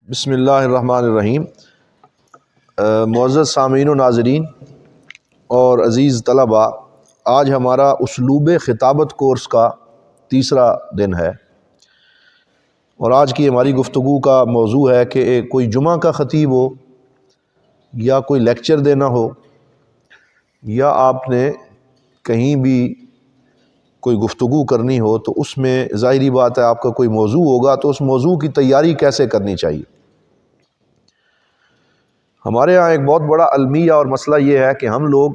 بسم اللہ الرحمن الرحیم۔ معزز سامعین و ناظرین اور عزیز طلباء، آج ہمارا اسلوب خطابت کورس کا تیسرا دن ہے، اور آج کی ہماری گفتگو کا موضوع ہے کہ کوئی جمعہ کا خطیب ہو یا کوئی لیکچر دینا ہو یا آپ نے کہیں بھی کوئی گفتگو کرنی ہو تو اس میں ظاہری بات ہے آپ کا کوئی موضوع ہوگا، تو اس موضوع کی تیاری کیسے کرنی چاہیے۔ ہمارے ہاں ایک بہت بڑا المیہ اور مسئلہ یہ ہے کہ ہم لوگ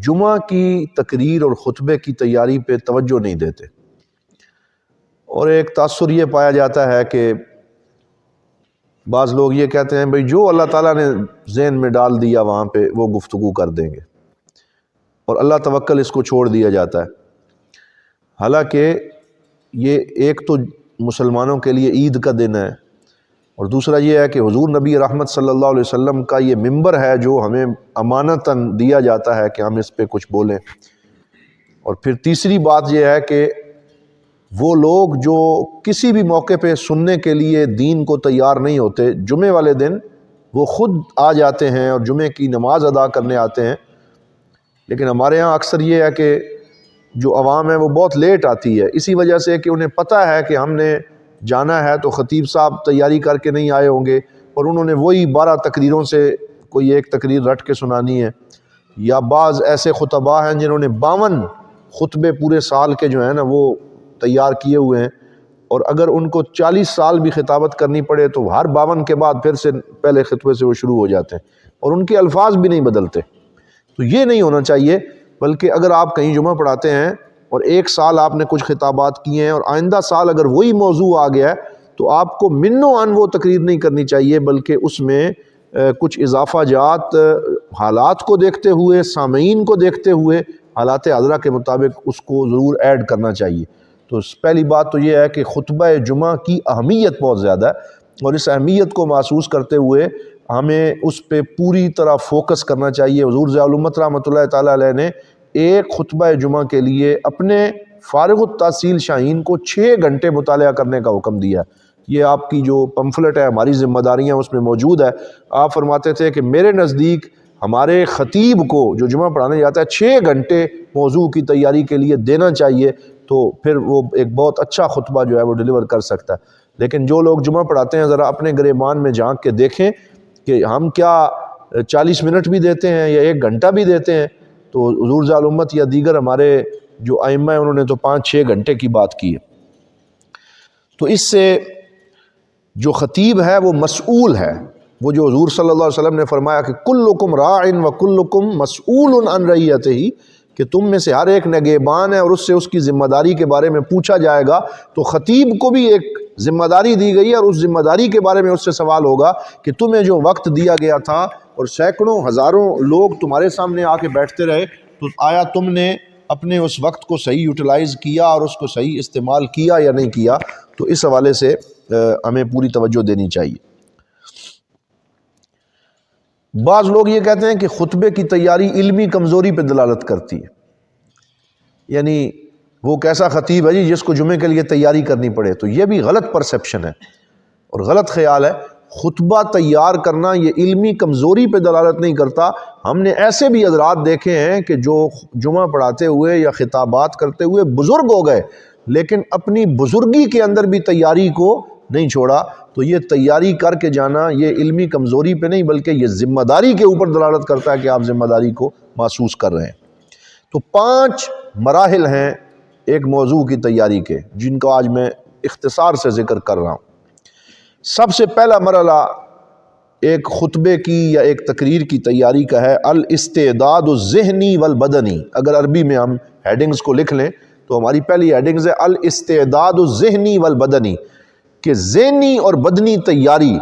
جمعہ کی تقریر اور خطبے کی تیاری پہ توجہ نہیں دیتے، اور ایک تاثر یہ پایا جاتا ہے کہ بعض لوگ یہ کہتے ہیں بھئی جو اللہ تعالیٰ نے ذہن میں ڈال دیا وہاں پہ وہ گفتگو کر دیں گے، اور اللہ توکل اس کو چھوڑ دیا جاتا ہے۔ حالانکہ یہ ایک تو مسلمانوں کے لیے عید کا دن ہے، اور دوسرا یہ ہے کہ حضور نبی رحمت صلی اللہ علیہ وسلم کا یہ منبر ہے جو ہمیں امانتاً دیا جاتا ہے کہ ہم اس پہ کچھ بولیں۔ اور پھر تیسری بات یہ ہے کہ وہ لوگ جو کسی بھی موقع پہ سننے کے لیے دین کو تیار نہیں ہوتے، جمعے والے دن وہ خود آ جاتے ہیں اور جمعے کی نماز ادا کرنے آتے ہیں، لیکن ہمارے ہاں اکثر یہ ہے کہ جو عوام ہے وہ بہت لیٹ آتی ہے، اسی وجہ سے کہ انہیں پتہ ہے کہ ہم نے جانا ہے تو خطیب صاحب تیاری کر کے نہیں آئے ہوں گے، اور انہوں نے وہی 12 تقریروں سے کوئی ایک تقریر رٹ کے سنانی ہے۔ یا بعض ایسے خطباء ہیں جنہوں نے 52 خطبے پورے سال کے جو ہیں نا وہ تیار کیے ہوئے ہیں، اور اگر ان کو 40 سال بھی خطابت کرنی پڑے تو ہر 52 کے بعد پھر سے پہلے خطبے سے وہ شروع ہو جاتے ہیں، اور ان کے الفاظ بھی نہیں بدلتے۔ تو یہ نہیں ہونا چاہیے، بلکہ اگر آپ کہیں جمعہ پڑھاتے ہیں اور ایک سال آپ نے کچھ خطابات کیے ہیں اور آئندہ سال اگر وہی موضوع آ گیا ہے تو آپ کو من و عن وہ تقریر نہیں کرنی چاہیے، بلکہ اس میں کچھ اضافہ جات حالات کو دیکھتے ہوئے، سامعین کو دیکھتے ہوئے، حالات حاضرہ کے مطابق اس کو ضرور ایڈ کرنا چاہیے۔ تو پہلی بات تو یہ ہے کہ خطبہ جمعہ کی اہمیت بہت زیادہ ہے، اور اس اہمیت کو محسوس کرتے ہوئے ہمیں اس پہ پوری طرح فوکس کرنا چاہیے۔ حضور ضیاء الامت رحمۃ اللہ تعالیٰ علیہ نے ایک خطبہ جمعہ کے لیے اپنے فارغ التحصیل شاہین کو 6 گھنٹے مطالعہ کرنے کا حکم دیا ہے۔ یہ آپ کی جو پمفلٹ ہے ہماری ذمہ داریاں اس میں موجود ہے۔ آپ فرماتے تھے کہ میرے نزدیک ہمارے خطیب کو جو جمعہ پڑھانے جاتا ہے 6 گھنٹے موضوع کی تیاری کے لیے دینا چاہیے، تو پھر وہ ایک بہت اچھا خطبہ جو ہے وہ ڈیلیور کر سکتا ہے۔ لیکن جو لوگ جمعہ پڑھاتے ہیں ذرا اپنے گریبان میں جھانک کے دیکھیں کہ ہم کیا 40 منٹ بھی دیتے ہیں یا 1 گھنٹہ بھی دیتے ہیں، تو حضور ضیاء الامت یا دیگر ہمارے جو ائمہ ہیں انہوں نے تو 5-6 گھنٹے کی بات کی ہے۔ تو اس سے جو خطیب ہے وہ مسئول ہے، وہ جو حضور صلی اللہ علیہ وسلم نے فرمایا کہ کلکم راع و کلکم مسئول عن رعیتہ، کہ تم میں سے ہر ایک نگہبان ہے اور اس سے اس کی ذمہ داری کے بارے میں پوچھا جائے گا۔ تو خطیب کو بھی ایک ذمہ داری دی گئی ہے، اور اس ذمہ داری کے بارے میں اس سے سوال ہوگا کہ تمہیں جو وقت دیا گیا تھا اور سینکڑوں ہزاروں لوگ تمہارے سامنے آ کے بیٹھتے رہے، تو آیا تم نے اپنے اس وقت کو صحیح یوٹیلائز کیا اور اس کو صحیح استعمال کیا یا نہیں کیا؟ تو اس حوالے سے ہمیں پوری توجہ دینی چاہیے۔ بعض لوگ یہ کہتے ہیں کہ خطبے کی تیاری علمی کمزوری پہ دلالت کرتی ہے، یعنی وہ کیسا خطیب ہے جی جس کو جمعے کے لیے تیاری کرنی پڑے۔ تو یہ بھی غلط پرسیپشن ہے اور غلط خیال ہے۔ خطبہ تیار کرنا یہ علمی کمزوری پہ دلالت نہیں کرتا۔ ہم نے ایسے بھی حضرات دیکھے ہیں کہ جو جمعہ پڑھاتے ہوئے یا خطابات کرتے ہوئے بزرگ ہو گئے، لیکن اپنی بزرگی کے اندر بھی تیاری کو نہیں چھوڑا۔ تو یہ تیاری کر کے جانا یہ علمی کمزوری پہ نہیں بلکہ یہ ذمہ داری کے اوپر دلالت کرتا ہے کہ آپ ذمہ داری کو محسوس کر رہے ہیں۔ تو 5 مراحل ہیں ایک موضوع کی تیاری کے، جن کو آج میں اختصار سے ذکر کر رہا ہوں۔ سب سے پہلا مرحلہ ایک خطبے کی یا ایک تقریر کی تیاری کا ہے الاستعداد الذہنی والبدنی۔ اگر عربی میں ہم ہیڈنگز کو لکھ لیں تو ہماری پہلی ہیڈنگز ہے الاستعداد الذہنی والبدنی، کہ ذہنی اور بدنی تیاری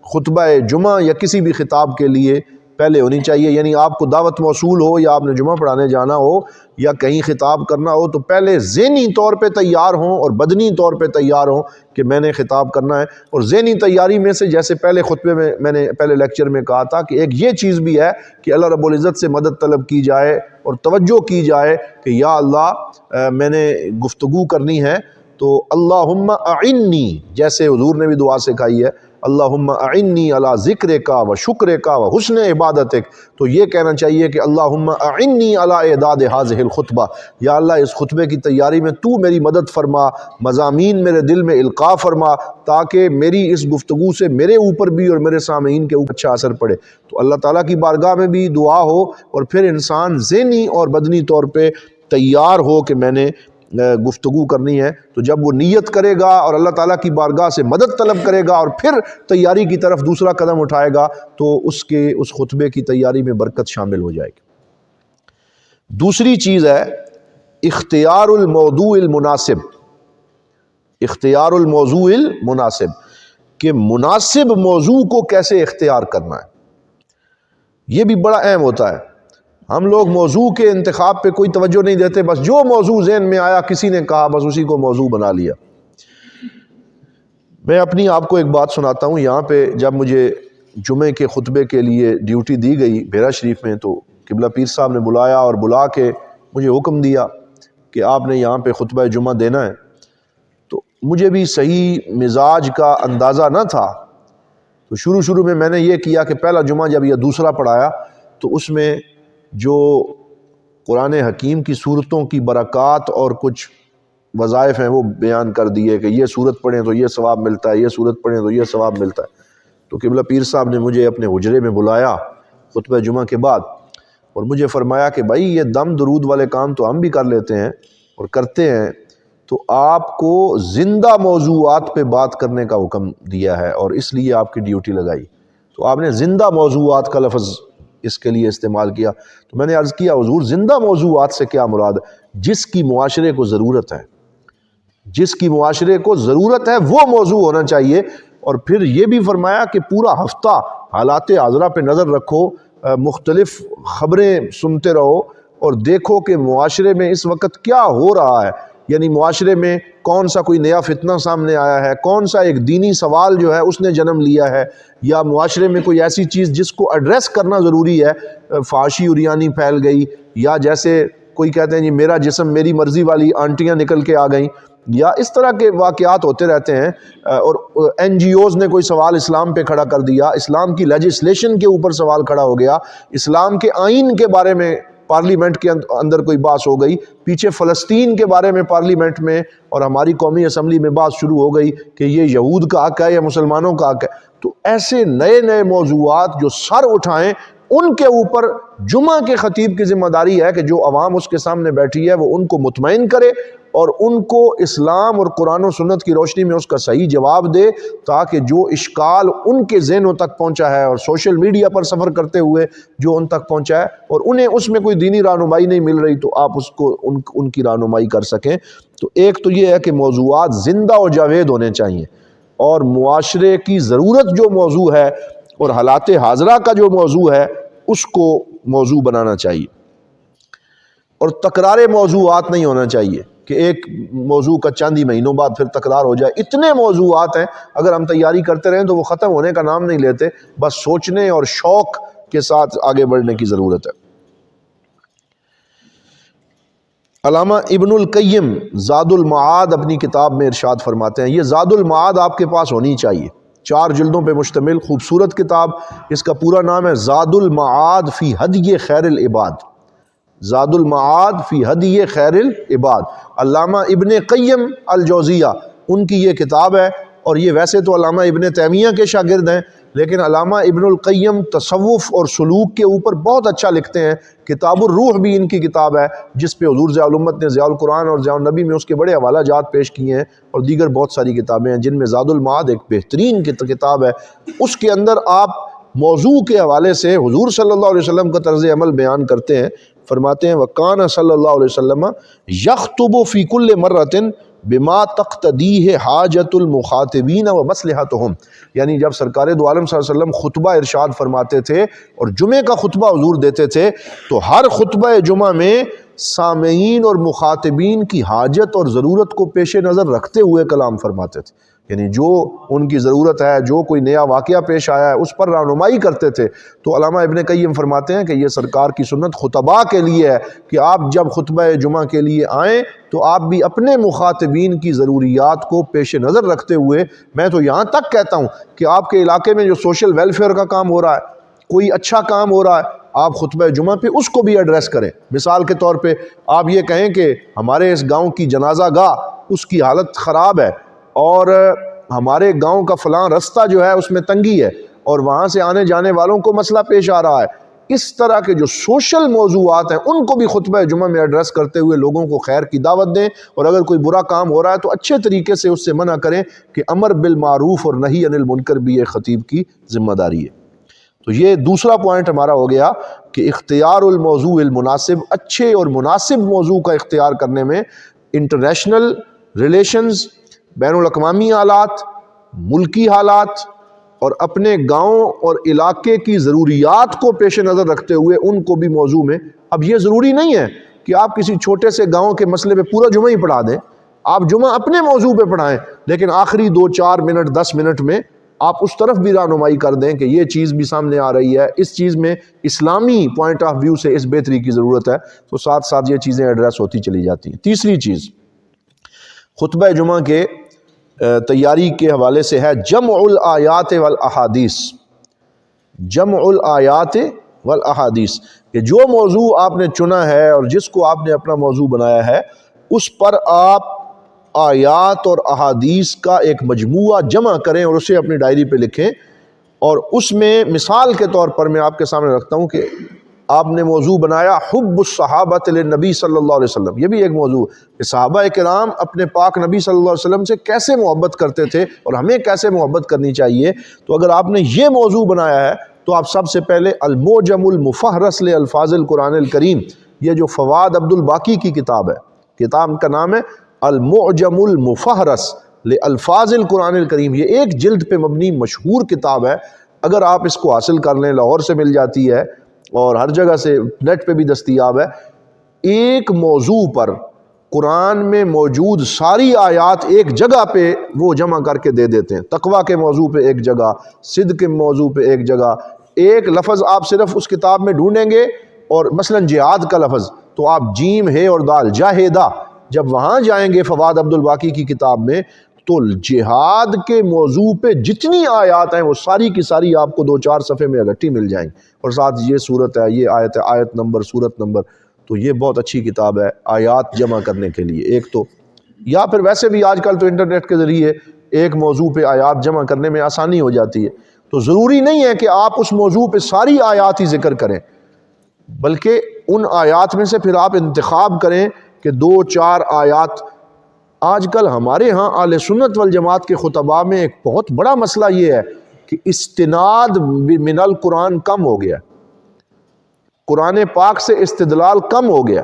خطبہ جمعہ یا کسی بھی خطاب کے لیے پہلے ہونی چاہیے۔ یعنی آپ کو دعوت موصول ہو یا آپ نے جمعہ پڑھانے جانا ہو یا کہیں خطاب کرنا ہو تو پہلے ذہنی طور پہ تیار ہوں اور بدنی طور پہ تیار ہوں کہ میں نے خطاب کرنا ہے۔ اور ذہنی تیاری میں سے جیسے پہلے خطبے میں نے پہلے لیکچر میں کہا تھا کہ ایک یہ چیز بھی ہے کہ اللہ رب العزت سے مدد طلب کی جائے اور توجہ کی جائے کہ یا اللہ میں نے گفتگو کرنی ہے تو اللہم اعنی، جیسے حضور نے بھی دعا سکھائی ہے اللہم اعنی علی ذکرک و شکرک و حسن عبادتک، تو یہ کہنا چاہیے کہ اللہم اعنی علی اعداد ھذہ الخطبہ، یا اللہ اس خطبے کی تیاری میں تو میری مدد فرما، مضامین میرے دل میں القاء فرما، تاکہ میری اس گفتگو سے میرے اوپر بھی اور میرے سامعین کے اوپر اچھا اثر پڑے۔ تو اللہ تعالیٰ کی بارگاہ میں بھی دعا ہو، اور پھر انسان ذہنی اور بدنی طور پہ تیار ہو کہ میں نے گفتگو کرنی ہے، تو جب وہ نیت کرے گا اور اللہ تعالیٰ کی بارگاہ سے مدد طلب کرے گا اور پھر تیاری کی طرف دوسرا قدم اٹھائے گا، تو اس خطبے کی تیاری میں برکت شامل ہو جائے گی۔ دوسری چیز ہے اختیار الموضوع المناسب، اختیار الموضوع المناسب، کہ مناسب موضوع کو کیسے اختیار کرنا ہے، یہ بھی بڑا اہم ہوتا ہے۔ ہم لوگ موضوع کے انتخاب پہ کوئی توجہ نہیں دیتے، بس جو موضوع ذہن میں آیا کسی نے کہا بس اسی کو موضوع بنا لیا۔ میں اپنی آپ کو ایک بات سناتا ہوں، یہاں پہ جب مجھے جمعے کے خطبے کے لیے ڈیوٹی دی گئی بھیرا شریف میں، تو قبلہ پیر صاحب نے بلایا اور بلا کے مجھے حکم دیا کہ آپ نے یہاں پہ خطبہ جمعہ دینا ہے۔ تو مجھے بھی صحیح مزاج کا اندازہ نہ تھا، تو شروع میں نے یہ کیا کہ پہلا جمعہ جب یہ دوسرا پڑھایا تو اس میں جو قرآن حکیم کی صورتوں کی برکات اور کچھ وظائف ہیں وہ بیان کر دیے کہ یہ صورت پڑھیں تو یہ ثواب ملتا ہے، یہ صورت پڑھیں تو یہ ثواب ملتا ہے۔ تو قبلہ پیر صاحب نے مجھے اپنے حجرے میں بلایا خطبہ جمعہ کے بعد، اور مجھے فرمایا کہ بھائی یہ دم درود والے کام تو ہم بھی کر لیتے ہیں اور کرتے ہیں، تو آپ کو زندہ موضوعات پہ بات کرنے کا حکم دیا ہے اور اس لیے آپ کی ڈیوٹی لگائی۔ تو آپ نے زندہ موضوعات کا لفظ اس کے لیے استعمال کیا، تو میں نے عرض کیا حضور زندہ موضوعات سے کیا مراد ہے؟ جس کی معاشرے کو ضرورت ہے، جس کی معاشرے کو ضرورت ہے وہ موضوع ہونا چاہیے۔ اور پھر یہ بھی فرمایا کہ پورا ہفتہ حالات حاضرہ پہ نظر رکھو، مختلف خبریں سنتے رہو اور دیکھو کہ معاشرے میں اس وقت کیا ہو رہا ہے، یعنی معاشرے میں کون سا کوئی نیا فتنہ سامنے آیا ہے، کون سا ایک دینی سوال جو ہے اس نے جنم لیا ہے، یا معاشرے میں کوئی ایسی چیز جس کو ایڈریس کرنا ضروری ہے، فحاشی عریانی پھیل گئی، یا جیسے کوئی کہتے ہیں جی میرا جسم میری مرضی والی آنٹیاں نکل کے آ گئیں، یا اس طرح کے واقعات ہوتے رہتے ہیں۔ اور این جی اوز نے کوئی سوال اسلام پہ کھڑا کر دیا، اسلام کی لیجسلیشن کے اوپر سوال کھڑا ہو گیا، اسلام کے آئین کے بارے میں پارلیمنٹ کے اندر کوئی بات ہو گئی، پیچھے فلسطین کے بارے میں پارلیمنٹ میں اور ہماری قومی اسمبلی میں بات شروع ہو گئی کہ یہ یہود کا حق ہے یا مسلمانوں کا حق ہے۔ تو ایسے نئے موضوعات جو سر اٹھائیں، ان کے اوپر جمعہ کے خطیب کی ذمہ داری ہے کہ جو عوام اس کے سامنے بیٹھی ہے وہ ان کو مطمئن کرے اور ان کو اسلام اور قرآن و سنت کی روشنی میں اس کا صحیح جواب دے، تاکہ جو اشکال ان کے ذہنوں تک پہنچا ہے اور سوشل میڈیا پر سفر کرتے ہوئے جو ان تک پہنچا ہے اور انہیں اس میں کوئی دینی رہنمائی نہیں مل رہی، تو آپ اس کو ان کی رہنمائی کر سکیں۔ تو ایک تو یہ ہے کہ موضوعات زندہ و جاوید ہونے چاہیے، اور معاشرے کی ضرورت جو موضوع ہے اور حالات حاضرہ کا جو موضوع ہے اس کو موضوع بنانا چاہیے، اور تکرار موضوعات نہیں ہونا چاہیے کہ ایک موضوع کا چند ہی مہینوں بعد پھر تکرار ہو جائے۔ اتنے موضوعات ہیں، اگر ہم تیاری کرتے رہیں تو وہ ختم ہونے کا نام نہیں لیتے، بس سوچنے اور شوق کے ساتھ آگے بڑھنے کی ضرورت ہے۔ علامہ ابن القیم زاد المعاد اپنی کتاب میں ارشاد فرماتے ہیں، یہ زاد المعاد آپ کے پاس ہونی چاہیے، 4 جلدوں پہ مشتمل خوبصورت کتاب، اس کا پورا نام ہے زاد المعاد فی ہدی خیر العباد، زاد المعاد فی ہدی خیر العباد، علامہ ابن قیم الجوزیہ ان کی یہ کتاب ہے، اور یہ ویسے تو علامہ ابن تیمیہ کے شاگرد ہیں، لیکن علامہ ابن القیم تصوف اور سلوک کے اوپر بہت اچھا لکھتے ہیں۔ کتاب الروح بھی ان کی کتاب ہے، جس پہ حضور ضیاء الامت نے ضیاء القرآن اور ضیاء النبی میں اس کے بڑے حوالہ جات پیش کیے ہیں، اور دیگر بہت ساری کتابیں ہیں، جن میں زاد المعاد ایک بہترین کتاب ہے۔ اس کے اندر آپ موضوع کے حوالے سے حضور صلی اللہ علیہ وسلم کا طرز عمل بیان کرتے ہیں، فرماتے ہیں وَقَانَ صلی اللہ علیہ وسلم یخطب فی کل مرۃ بما تقتدیہ حاجت المخاطبین و مصلحتہم، یعنی جب سرکار دو عالم صلی اللہ علیہ وسلم خطبہ ارشاد فرماتے تھے اور جمعے کا خطبہ حضور دیتے تھے، تو ہر خطبہ جمعہ میں سامعین اور مخاطبین کی حاجت اور ضرورت کو پیش نظر رکھتے ہوئے کلام فرماتے تھے۔ یعنی جو ان کی ضرورت ہے، جو کوئی نیا واقعہ پیش آیا ہے اس پر رہنمائی کرتے تھے۔ تو علامہ ابن قیم فرماتے ہیں کہ یہ سرکار کی سنت خطباء کے لیے ہے کہ آپ جب خطبہ جمعہ کے لیے آئیں تو آپ بھی اپنے مخاطبین کی ضروریات کو پیش نظر رکھتے ہوئے، میں تو یہاں تک کہتا ہوں کہ آپ کے علاقے میں جو سوشل ویلفیئر کا کام ہو رہا ہے، کوئی اچھا کام ہو رہا ہے، آپ خطبہ جمعہ پہ اس کو بھی ایڈریس کریں۔ مثال کے طور پہ آپ یہ کہیں کہ ہمارے اس گاؤں کی جنازہ گاہ اس کی حالت خراب ہے، اور ہمارے گاؤں کا فلاں رستہ جو ہے اس میں تنگی ہے، اور وہاں سے آنے جانے والوں کو مسئلہ پیش آ رہا ہے۔ اس طرح کے جو سوشل موضوعات ہیں ان کو بھی خطبہ جمعہ میں ایڈریس کرتے ہوئے لوگوں کو خیر کی دعوت دیں، اور اگر کوئی برا کام ہو رہا ہے تو اچھے طریقے سے اس سے منع کریں کہ امر بالمعروف اور نہی عن المنکر بھی ایک خطیب کی ذمہ داری ہے۔ تو یہ دوسرا پوائنٹ ہمارا ہو گیا کہ اختیار الموضوع المناسب، اچھے اور مناسب موضوع کا اختیار کرنے میں انٹرنیشنل ریلیشنز، بین الاقوامی حالات، ملکی حالات اور اپنے گاؤں اور علاقے کی ضروریات کو پیش نظر رکھتے ہوئے ان کو بھی موضوع میں، اب یہ ضروری نہیں ہے کہ آپ کسی چھوٹے سے گاؤں کے مسئلے پہ پورا جمعہ ہی پڑھا دیں، آپ جمعہ اپنے موضوع پہ پڑھائیں، لیکن آخری 2-4 منٹ 10 منٹ میں آپ اس طرف بھی رہنمائی کر دیں کہ یہ چیز بھی سامنے آ رہی ہے، اس چیز میں اسلامی پوائنٹ آف ویو سے اس بہتری کی ضرورت ہے، تو ساتھ ساتھ یہ چیزیں ایڈریس ہوتی چلی جاتی ہیں۔ تیسری چیز خطبہ جمعہ کے تیاری کے حوالے سے ہے جمع الآیات والاحادیث، جمع الآیات والاحادیث، کہ جو موضوع آپ نے چنا ہے اور جس کو آپ نے اپنا موضوع بنایا ہے اس پر آپ آیات اور احادیث کا ایک مجموعہ جمع کریں اور اسے اپنی ڈائری پہ لکھیں، اور اس میں مثال کے طور پر میں آپ کے سامنے رکھتا ہوں کہ آپ نے موضوع بنایا حب الصحابۃ للنبی صلی اللہ علیہ وسلم۔ یہ بھی ایک موضوع کہ صحابہ کرام اپنے پاک نبی صلی اللہ علیہ وسلم سے کیسے محبت کرتے تھے اور ہمیں کیسے محبت کرنی چاہیے۔ تو اگر آپ نے یہ موضوع بنایا ہے تو آپ سب سے پہلے المعجم المفہرس لالفاظ القرآن الکریم، یہ جو فواد عبد الباقی کی کتاب ہے، کتاب کا نام ہے المعجم المفہرس لالفاظ القرآن الکریم، یہ ایک جلد پہ مبنی مشہور کتاب ہے۔ اگر آپ اس کو حاصل کر لیں، لاہور سے مل جاتی ہے اور ہر جگہ سے نیٹ پہ بھی دستیاب ہے۔ ایک موضوع پر قرآن میں موجود ساری آیات ایک جگہ پہ وہ جمع کر کے دے دیتے ہیں۔ تقویٰ کے موضوع پہ ایک جگہ، صدق کے موضوع پہ ایک جگہ، ایک لفظ آپ صرف اس کتاب میں ڈھونڈیں گے، اور مثلا جہاد کا لفظ تو آپ جیم ہے اور دال جاہدہ، جب وہاں جائیں گے فواد عبد الباقی کی کتاب میں تو جہاد کے موضوع پہ جتنی آیات ہیں وہ ساری کی ساری آپ کو 2-4 صفحے میں اکٹھی مل جائیں گی، اور ساتھ یہ صورت ہے، یہ آیت ہے، آیت نمبر، صورت نمبر۔ تو یہ بہت اچھی کتاب ہے آیات جمع کرنے کے لیے ایک تو، یا پھر ویسے بھی آج کل تو انٹرنیٹ کے ذریعے ایک موضوع پہ آیات جمع کرنے میں آسانی ہو جاتی ہے۔ تو ضروری نہیں ہے کہ آپ اس موضوع پہ ساری آیات ہی ذکر کریں، بلکہ ان آیات میں سے پھر آپ انتخاب کریں کہ 2-4 آیات۔ آج کل ہمارے ہاں اہل سنت والجماعت کے خطباء میں ایک بہت بڑا مسئلہ یہ ہے کہ استناد من القرآن کم ہو گیا، قرآن پاک سے استدلال کم ہو گیا۔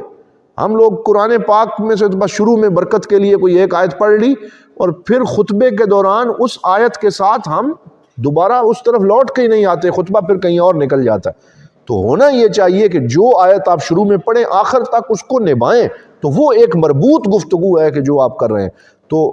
ہم لوگ قرآن پاک میں سے بس شروع میں برکت کے لیے کوئی ایک آیت پڑھ لی، اور پھر خطبے کے دوران اس آیت کے ساتھ ہم دوبارہ اس طرف لوٹ کے ہی نہیں آتے، خطبہ پھر کہیں اور نکل جاتا ہے۔ تو ہونا یہ چاہیے کہ جو آیت آپ شروع میں پڑھیں آخر تک اس کو نبھائیں، تو وہ ایک مربوط گفتگو ہے کہ جو آپ کر رہے ہیں۔ تو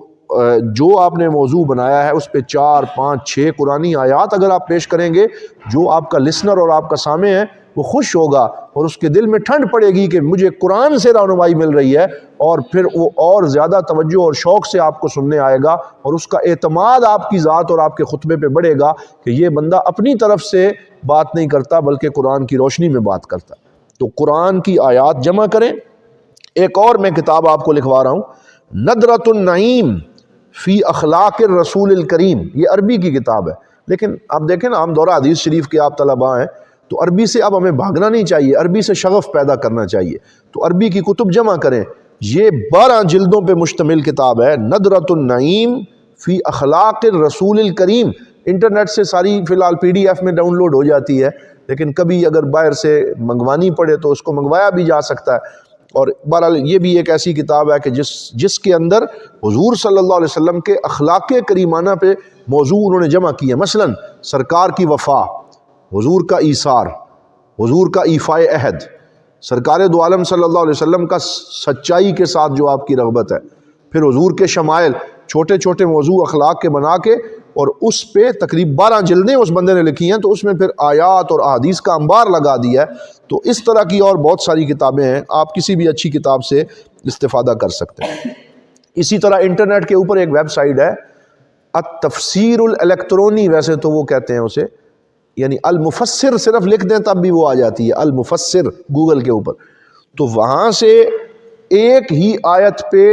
جو آپ نے موضوع بنایا ہے اس پہ 4, 5, 6 قرآنی آیات اگر آپ پیش کریں گے، جو آپ کا لسنر اور آپ کا سامع ہے وہ خوش ہوگا، اور اس کے دل میں ٹھنڈ پڑے گی کہ مجھے قرآن سے رہنمائی مل رہی ہے، اور پھر وہ اور زیادہ توجہ اور شوق سے آپ کو سننے آئے گا، اور اس کا اعتماد آپ کی ذات اور آپ کے خطبے پہ بڑھے گا کہ یہ بندہ اپنی طرف سے بات نہیں کرتا بلکہ قرآن کی روشنی میں بات کرتا۔ تو قرآن کی آیات جمع کریں۔ ایک اور میں کتاب آپ کو لکھوا رہا ہوں، ندرۃ النعیم فی اخلاق الرسول الکریم، یہ عربی کی کتاب ہے، لیکن آپ دیکھیں نا، ہم دورہ حدیث شریف کے آپ طلباء ہیں تو عربی سے اب ہمیں بھاگنا نہیں چاہیے، عربی سے شغف پیدا کرنا چاہیے، تو عربی کی کتب جمع کریں۔ یہ 12 جلدوں پہ مشتمل کتاب ہے، ندرۃ النعیم فی اخلاق الرسول الکریم۔ انٹرنیٹ سے ساری فی الحال PDF میں ڈاؤن لوڈ ہو جاتی ہے، لیکن کبھی اگر باہر سے منگوانی پڑے تو اس کو منگوایا بھی جا سکتا ہے۔ اور بہرحال یہ بھی ایک ایسی کتاب ہے کہ جس کے اندر حضور صلی اللہ علیہ وسلم کے اخلاق کریمانہ پہ موضوع انہوں نے جمع کیے، مثلا سرکار کی وفا، حضور کا ایثار، حضور کا ایفائے عہد، سرکار دو عالم صلی اللہ علیہ وسلم کا سچائی کے ساتھ جو آپ کی رغبت ہے، پھر حضور کے شمائل، چھوٹے چھوٹے موضوع اخلاق کے بنا کے، اور اس پہ تقریب 12 جلدیں اس بندے نے لکھی ہیں، تو اس میں پھر آیات اور احادیث کا انبار لگا دیا ہے۔ تو اس طرح کی اور بہت ساری کتابیں ہیں، آپ کسی بھی اچھی کتاب سے استفادہ کر سکتے ہیں۔ اسی طرح انٹرنیٹ کے اوپر ایک ویب سائٹ ہے التفسیر الیکٹرونی، ویسے تو وہ کہتے ہیں اسے، یعنی المفسر صرف لکھ دیں تب بھی وہ آ جاتی ہے، المفسر گوگل کے اوپر۔ تو وہاں سے ایک ہی آیت پہ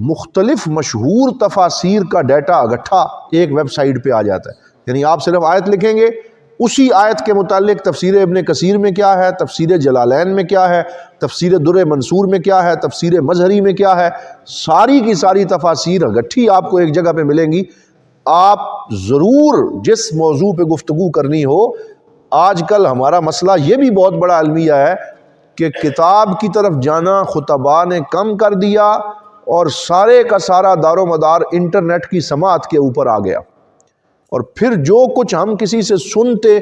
مختلف مشہور تفاسیر کا ڈیٹا اکٹھا ایک ویب سائٹ پہ آ جاتا ہے، یعنی آپ صرف آیت لکھیں گے، اسی آیت کے متعلق تفسیر ابن کثیر میں کیا ہے، تفسیر جلالین میں کیا ہے، تفسیر در منصور میں کیا ہے، تفسیر مظہری میں کیا ہے، ساری کی ساری تفاسیر اکٹھی آپ کو ایک جگہ پہ ملیں گی۔ آپ ضرور جس موضوع پہ گفتگو کرنی ہو، آج کل ہمارا مسئلہ یہ بھی بہت بڑا المیہ ہے کہ کتاب کی طرف جانا خطباء نے کم کر دیا، اور سارے کا سارا دار و مدار انٹرنیٹ کی سماعت کے اوپر آ گیا، اور پھر جو کچھ ہم کسی سے سنتے،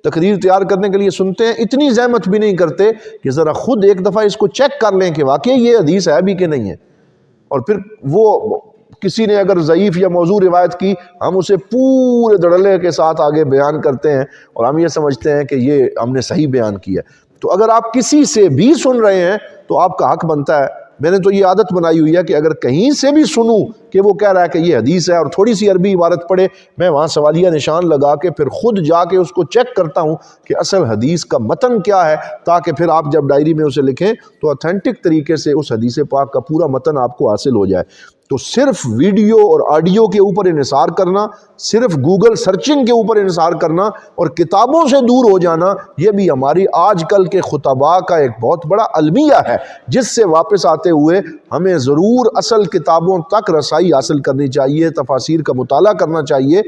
تقریر تیار کرنے کے لیے سنتے ہیں، اتنی زحمت بھی نہیں کرتے کہ ذرا خود ایک دفعہ اس کو چیک کر لیں کہ واقعی یہ حدیث ہے بھی کہ نہیں ہے۔ اور پھر وہ کسی نے اگر ضعیف یا موضوع روایت کی، ہم اسے پورے دڑلے کے ساتھ آگے بیان کرتے ہیں، اور ہم یہ سمجھتے ہیں کہ یہ ہم نے صحیح بیان کیا۔ تو اگر آپ کسی سے بھی سن رہے ہیں تو آپ کا حق بنتا ہے، میں نے تو یہ عادت بنائی ہوئی ہے کہ اگر کہیں سے بھی سنوں کہ وہ کہہ رہا ہے کہ یہ حدیث ہے، اور تھوڑی سی عربی عبارت پڑھے، میں وہاں سوالیہ نشان لگا کے پھر خود جا کے اس کو چیک کرتا ہوں کہ اصل حدیث کا متن کیا ہے، تاکہ پھر آپ جب ڈائری میں اسے لکھیں تو اوتھینٹک طریقے سے اس حدیث پاک کا پورا متن آپ کو حاصل ہو جائے۔ تو صرف ویڈیو اور آڈیو کے اوپر انحصار کرنا، صرف گوگل سرچنگ کے اوپر انحصار کرنا اور کتابوں سے دور ہو جانا، یہ بھی ہماری آج کل کے خطباء کا ایک بہت بڑا المیہ ہے، جس سے واپس آتے ہوئے ہمیں ضرور اصل کتابوں تک رسائی حاصل کرنی چاہیے، تفاسیر کا مطالعہ کرنا چاہیے،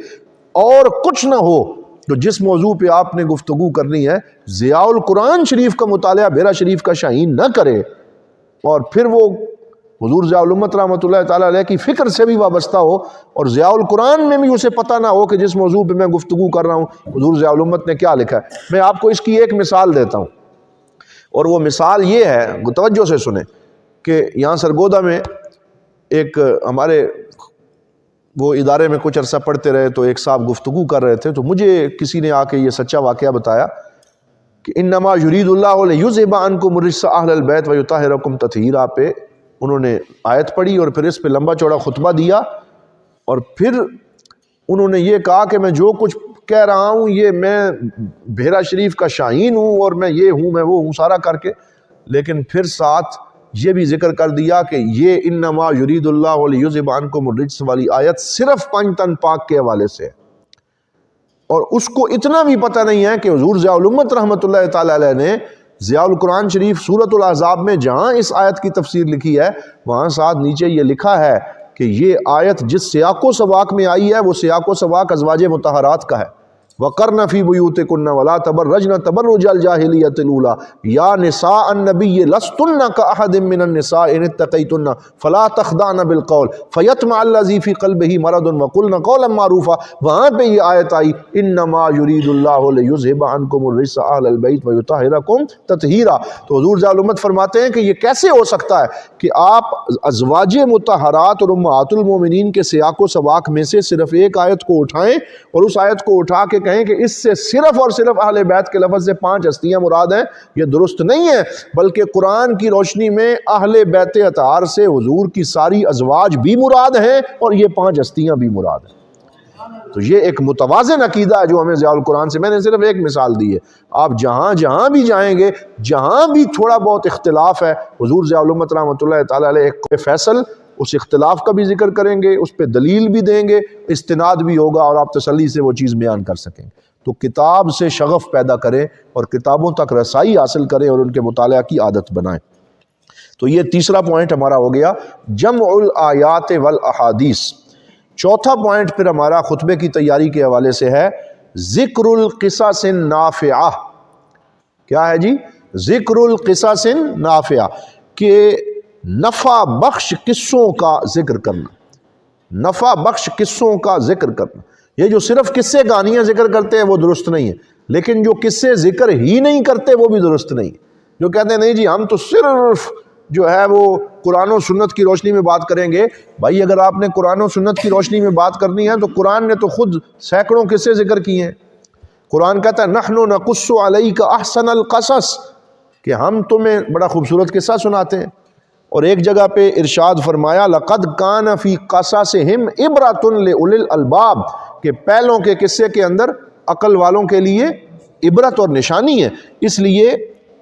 اور کچھ نہ ہو تو جس موضوع پہ آپ نے گفتگو کرنی ہے، ضیاء القرآن شریف کا مطالعہ بیرا شریف کا شاہین نہ کرے، اور پھر وہ حضور ضیاء الامت رحمۃ اللہ تعالیٰ علیہ کی فکر سے بھی وابستہ ہو، اور ضیاء القرآن میں بھی اسے پتہ نہ ہو کہ جس موضوع پہ میں گفتگو کر رہا ہوں حضور ضیاء الامت نے کیا لکھا ہے۔ میں آپ کو اس کی ایک مثال دیتا ہوں، اور وہ مثال یہ ہے، توجہ سے سنیں، کہ یہاں سرگودا میں ایک ہمارے وہ ادارے میں کچھ عرصہ پڑھتے رہے، تو ایک صاحب گفتگو کر رہے تھے، تو مجھے کسی نے آ کے یہ سچا واقعہ بتایا کہ انما یرید اللہ لیذھب عنکم الرجس اہل البیت ویطہرکم تطہیرا پہ انہوں نے آیت پڑھی، اور پھر اس پہ لمبا چوڑا خطبہ دیا، اور پھر انہوں نے یہ کہا کہ میں جو کچھ کہہ رہا ہوں یہ میں بحیرہ شریف کا شاہین ہوں، اور میں یہ ہوں میں وہ ہوں سارا کر کے، لیکن پھر ساتھ یہ بھی ذکر کر دیا کہ یہ انما یرید اللہ لیذھب عنکم الرجس والی آیت صرف 5 تن پاک کے حوالے سے ہے، اور اس کو اتنا بھی پتہ نہیں ہے کہ حضور ضیاء الامت رحمۃ اللہ تعالی علیہ نے ضیاء القرآن شریف سورۃ الاحزاب میں جہاں اس آیت کی تفسیر لکھی ہے، وہاں ساتھ نیچے یہ لکھا ہے کہ یہ آیت جس سیاق و سباق میں آئی ہے وہ سیاق و سباق ازواج مطہرات کا ہے۔ وَقَرْنَ فِي بُيُوتِكُنَّ وَلَا تَبَرَّجْنَ تَبَرُّجَ الْجَاهِلِيَّةِ الْأُولَىٰ يَا نِسَاءَ النَّبِيِّ لَسْتُنَّ كَأَحَدٍ مِّنَ النِّسَاءِ إِنِ اتَّقَيْتُنَّ فَلَا تَخْضَعْنَ بِالْقَوْلِ فَيَطْمَعَ الَّذِي فِي قَلْبِهِ مَرَضٌ وَقُلْنَ قَوْلًا مَّعْرُوفًا۔ وہاں پہ یہ آیت آئی انما یرید اللہ لیذھب عنکم الرجس اہل البیت ویطہرکم تطہیرا۔ تو حضور ضیاء الامت فرماتے ہیں کہ یہ کیسے ہو سکتا ہے کہ آپ ازواج مطہرات اور امہات المومنین کے سیاق و سباق میں سے صرف ایک آیت کو اٹھائیں اور اس آیت کو اٹھا کے کہیں کہ اس سے صرف اور صرف اہل بیت کے لفظ سے 5 ہستیاں مراد ہیں۔ یہ درست نہیں ہے، بلکہ قرآن کی روشنی میں اہل بیت اطہار سے حضور کی ساری ازواج بھی مراد ہیں، اور یہ 5 ہستیاں بھی مراد ہیں۔ تو یہ ایک متوازن عقیدہ ہے جو ہمیں ضیاء القرآن سے، میں نے صرف ایک مثال دی ہے، آپ جہاں جہاں بھی جائیں گے، جہاں بھی تھوڑا بہت اختلاف ہے، حضور ضیاء الامت رحمۃ اللہ تعالیٰ علیہ ایک فیصل اس اختلاف کا بھی ذکر کریں گے، اس پہ دلیل بھی دیں گے، استناد بھی ہوگا، اور آپ تسلی سے وہ چیز بیان کر سکیں گے۔ تو کتاب سے شغف پیدا کریں اور کتابوں تک رسائی حاصل کریں اور ان کے مطالعہ کی عادت بنائیں۔ تو یہ تیسرا پوائنٹ ہمارا ہو گیا، جمع الآیات والاحادیث۔ چوتھا پوائنٹ پھر ہمارا خطبے کی تیاری کے حوالے سے ہے ذکر القصص النافعہ۔ کیا ہے جی؟ ذکر القصص النافعہ، کہ نفع بخش قصوں کا ذکر کرنا، نفع بخش قصوں کا ذکر کرنا۔ یہ جو صرف قصے کہانیاں ذکر کرتے ہیں وہ درست نہیں ہے، لیکن جو قصے ذکر ہی نہیں کرتے وہ بھی درست نہیں ہے۔ جو کہتے ہیں نہیں جی ہم تو صرف جو ہے وہ قرآن و سنت کی روشنی میں بات کریں گے. بھائی اگر آپ نے قرآن و سنت کی روشنی میں بات کرنی ہے تو قرآن نے تو خود سینکڑوں قصے ذکر کیے ہیں. قرآن کہتا ہے نحن نقص علیک احسن القصص، کہ ہم تمہیں بڑا خوبصورت قصہ سناتے ہیں. اور ایک جگہ پہ ارشاد فرمایا لقد کان فی قصصہم عبرۃ لأولی الالباب، کہ پہلوں کے قصے کے اندر عقل والوں کے لیے عبرت اور نشانی ہے. اس لیے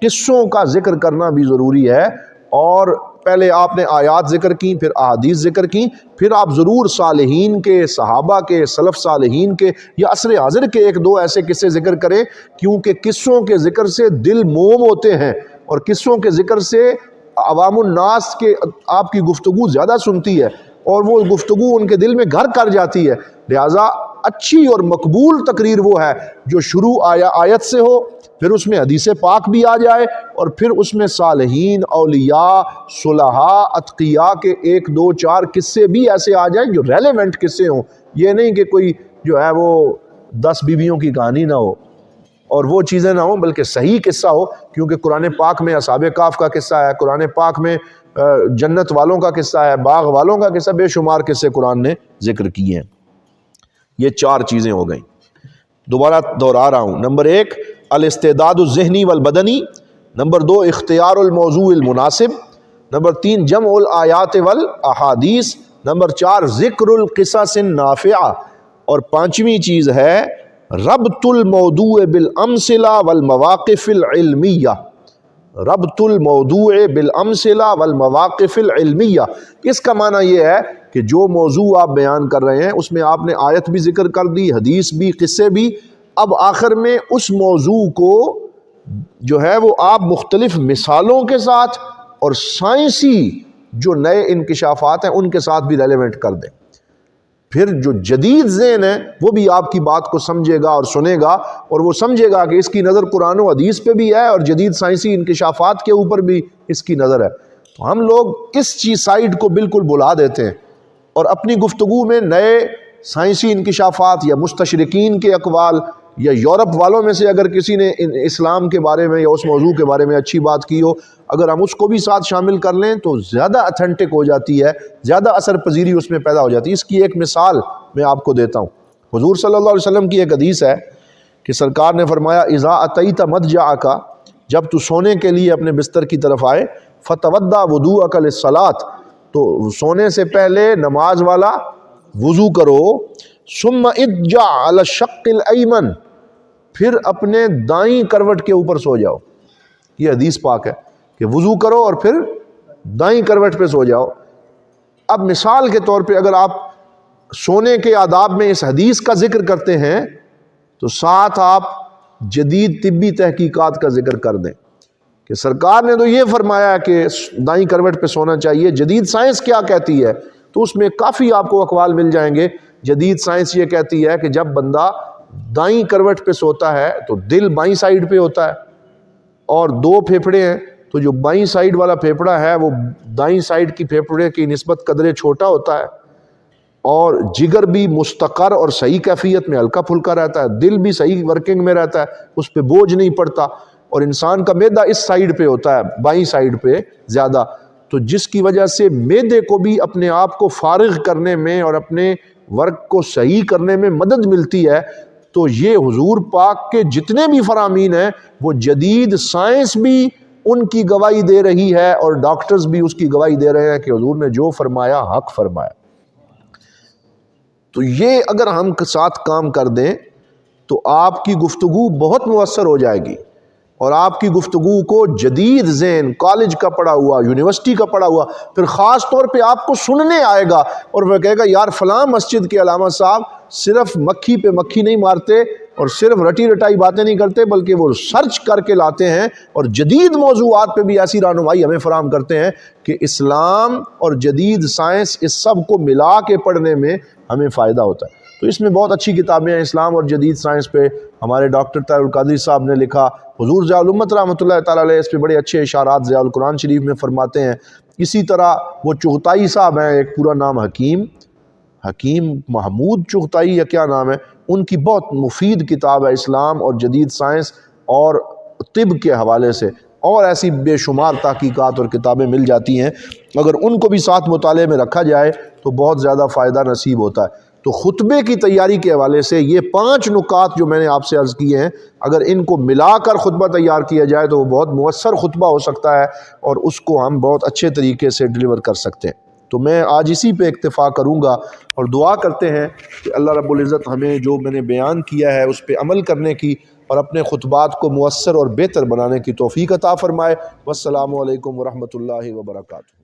قصوں کا ذکر کرنا بھی ضروری ہے. اور پہلے آپ نے آیات ذکر کی، پھر احادیث ذکر کی، پھر آپ ضرور صالحین کے، صحابہ کے، سلف صالحین کے یا عصر حاضر کے ایک دو ایسے قصے ذکر کریں، کیونکہ قصوں کے ذکر سے دل موم ہوتے ہیں، اور قصوں کے ذکر سے عوام الناس کے آپ کی گفتگو زیادہ سنتی ہے، اور وہ گفتگو ان کے دل میں گھر کر جاتی ہے. لہٰذا اچھی اور مقبول تقریر وہ ہے جو شروع آیت سے ہو، پھر اس میں حدیث پاک بھی آ جائے، اور پھر اس میں صالحین، اولیاء، صلحاء، اتقیاء کے ایک دو چار قصے بھی ایسے آ جائیں جو ریلیونٹ قصے ہوں. یہ نہیں کہ کوئی جو ہے وہ 10 بیویوں کی کہانی نہ ہو اور وہ چیزیں نہ ہوں، بلکہ صحیح قصہ ہو. کیونکہ قرآن پاک میں اصحاب کہف کا قصہ ہے، قرآن پاک میں جنت والوں کا قصہ ہے، باغ والوں کا قصہ، بے شمار قصے قرآن نے ذکر کیے ہیں. یہ 4 چیزیں ہو گئیں. دوبارہ دہرا رہا ہوں. نمبر 1 الاستعداد الذہنی والبدنی، نمبر 2 اختیار الموضوع المناسب، نمبر 3 جمع الآیات والاحادیث، نمبر 4 ذکر القصص النافعہ، اور 5ویں چیز ہے ربط الموضوع بالامثلہ والمواقف العلمیہ. ربط الموضوع بالامثلہ والمواقف العلمیہ، اس کا معنی یہ ہے کہ جو موضوع آپ بیان کر رہے ہیں اس میں آپ نے آیت بھی ذکر کر دی، حدیث بھی، قصے بھی. اب آخر میں اس موضوع کو جو ہے وہ آپ مختلف مثالوں کے ساتھ اور سائنسی جو نئے انکشافات ہیں ان کے ساتھ بھی ریلیونٹ کر دیں. پھر جو جدید ذہن ہے وہ بھی آپ کی بات کو سمجھے گا اور سنے گا، اور وہ سمجھے گا کہ اس کی نظر قرآن و حدیث پہ بھی ہے اور جدید سائنسی انکشافات کے اوپر بھی اس کی نظر ہے. تو ہم لوگ اس چیز سائڈ کو بالکل بلا دیتے ہیں، اور اپنی گفتگو میں نئے سائنسی انکشافات یا مستشرقین کے اقوال یا یورپ والوں میں سے اگر کسی نے اسلام کے بارے میں یا اس موضوع کے بارے میں اچھی بات کی ہو، اگر ہم اس کو بھی ساتھ شامل کر لیں تو زیادہ اتھینٹک ہو جاتی ہے، زیادہ اثر پذیری اس میں پیدا ہو جاتی ہے. اس کی ایک مثال میں آپ کو دیتا ہوں. حضور صلی اللہ علیہ وسلم کی ایک حدیث ہے کہ سرکار نے فرمایا اذا اتیت مضجعک، جب تو سونے کے لیے اپنے بستر کی طرف آئے، فتودع وضوءک للصلاۃ، تو سونے سے پہلے نماز والا وضو کرو، ثم اضجع علی الشق الایمن، پھر اپنے دائیں کروٹ کے اوپر سو جاؤ. یہ حدیث پاک ہے کہ وضو کرو اور پھر دائیں کروٹ پہ سو جاؤ. اب مثال کے طور پہ اگر آپ سونے کے آداب میں اس حدیث کا ذکر کرتے ہیں تو ساتھ آپ جدید طبی تحقیقات کا ذکر کر دیں کہ سرکار نے تو یہ فرمایا کہ دائیں کروٹ پہ سونا چاہیے، جدید سائنس کیا کہتی ہے، تو اس میں کافی آپ کو اقوال مل جائیں گے. جدید سائنس یہ کہتی ہے کہ جب بندہ دائیں کروٹ پہ سوتا ہے تو دل بائیں سائیڈ پہ ہوتا ہے، اور 2 پھیپھڑے ہیں، تو جو بائیں سائیڈ والا پھیپھڑا ہے وہ دائیں سائیڈ کی پھیپھڑے کی نسبت قدرے چھوٹا ہوتا ہے، اور جگر بھی مستقر اور صحیح کیفیت میں ہلکا پھلکا رہتا ہے، دل بھی صحیح ورکنگ میں رہتا ہے، اس پہ بوجھ نہیں پڑتا. اور انسان کا معدہ اس سائیڈ پہ ہوتا ہے، بائیں سائیڈ پہ زیادہ، تو جس کی وجہ سے معدے کو بھی اپنے آپ کو فارغ کرنے میں اور اپنے ورک کو صحیح کرنے میں مدد ملتی ہے. تو یہ حضور پاک کے جتنے بھی فرامین ہیں وہ جدید سائنس بھی ان کی گواہی دے رہی ہے، اور ڈاکٹرز بھی اس کی گواہی دے رہے ہیں کہ حضور نے جو فرمایا حق فرمایا. تو یہ اگر ہم ساتھ کام کر دیں تو آپ کی گفتگو بہت مؤثر ہو جائے گی، اور آپ کی گفتگو کو جدید ذہن، کالج کا پڑھا ہوا، یونیورسٹی کا پڑھا ہوا، پھر خاص طور پہ آپ کو سننے آئے گا اور وہ کہے گا یار فلاں مسجد کے علامہ صاحب صرف مکھی پہ مکھی نہیں مارتے اور صرف رٹی رٹائی باتیں نہیں کرتے، بلکہ وہ سرچ کر کے لاتے ہیں اور جدید موضوعات پہ بھی ایسی رہنمائی ہمیں فراہم کرتے ہیں کہ اسلام اور جدید سائنس اس سب کو ملا کے پڑھنے میں ہمیں فائدہ ہوتا ہے. تو اس میں بہت اچھی کتابیں ہیں اسلام اور جدید سائنس پہ. ہمارے ڈاکٹر طاہر القادری صاحب نے لکھا، حضور ضیاء الامت رحمۃ اللہ تعالیٰ علیہ اس پہ بڑے اچھے اشارات ضیاء القرآن شریف میں فرماتے ہیں. اسی طرح وہ چغتائی صاحب ہیں، ایک پورا نام حکیم محمود چغتائی یا کیا نام ہے، ان کی بہت مفید کتاب ہے اسلام اور جدید سائنس اور طب کے حوالے سے. اور ایسی بے شمار تحقیقات اور کتابیں مل جاتی ہیں، اگر ان کو بھی ساتھ مطالعے میں رکھا جائے تو بہت زیادہ فائدہ نصیب ہوتا ہے۔ تو خطبے کی تیاری کے حوالے سے یہ 5 نکات جو میں نے آپ سے عرض کیے ہیں، اگر ان کو ملا کر خطبہ تیار کیا جائے تو وہ بہت مؤثر خطبہ ہو سکتا ہے اور اس کو ہم بہت اچھے طریقے سے ڈیلیور کر سکتے ہیں۔ تو میں آج اسی پہ اکتفا کروں گا اور دعا کرتے ہیں کہ اللہ رب العزت ہمیں جو میں نے بیان کیا ہے اس پہ عمل کرنے کی اور اپنے خطبات کو مؤثر اور بہتر بنانے کی توفیق عطا فرمائے۔ والسلام علیکم ورحمۃ اللہ وبرکاتہ۔